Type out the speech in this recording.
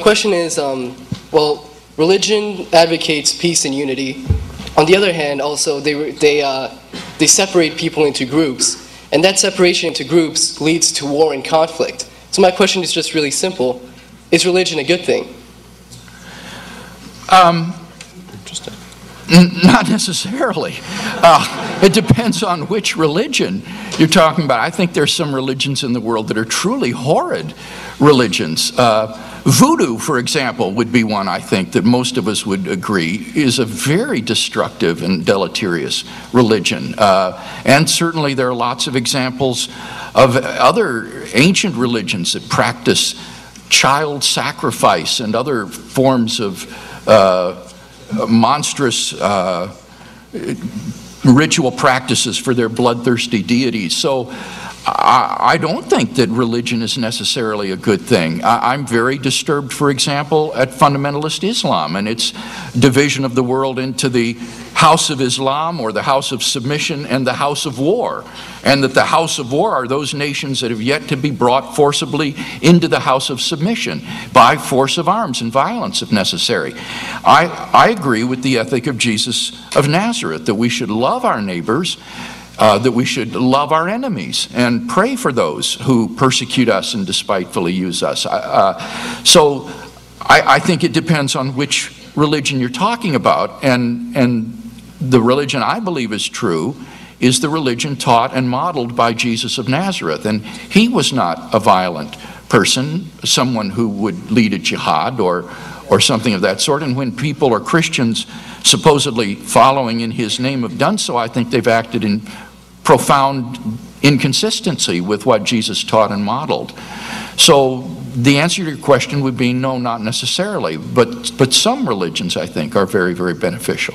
Question is, well, religion advocates peace and unity. On the other hand, also, they separate people into groups. And that separation into groups leads to war and conflict. So my question is just really simple. Is religion a good thing? Not necessarily. It depends on which religion you're talking about. I think there's some religions in the world that are truly horrid religions. Voodoo, for example, would be one, I think, that most of us would agree is a very destructive and deleterious religion. And certainly there are lots of examples of other ancient religions that practice child sacrifice and other forms of monstrous ritual practices for their bloodthirsty deities. So I don't think that religion is necessarily a good thing. I'm very disturbed, for example, at fundamentalist Islam and its division of the world into the House of Islam, or the House of Submission, and the House of War. And that the House of War are those nations that have yet to be brought forcibly into the House of Submission by force of arms and violence if necessary. I agree with the ethic of Jesus of Nazareth, that we should love our neighbors, that we should love our enemies and pray for those who persecute us and despitefully use us. So I think it depends on which religion you're talking about, and the religion I believe is true is the religion taught and modeled by Jesus of Nazareth. And he was not a violent person, someone who would lead a jihad or something of that sort. And when people or Christians supposedly following in his name have done so, I think they've acted in profound inconsistency with what Jesus taught and modeled. So the answer to your question would be no, not necessarily. But some religions, I think, are very, very beneficial.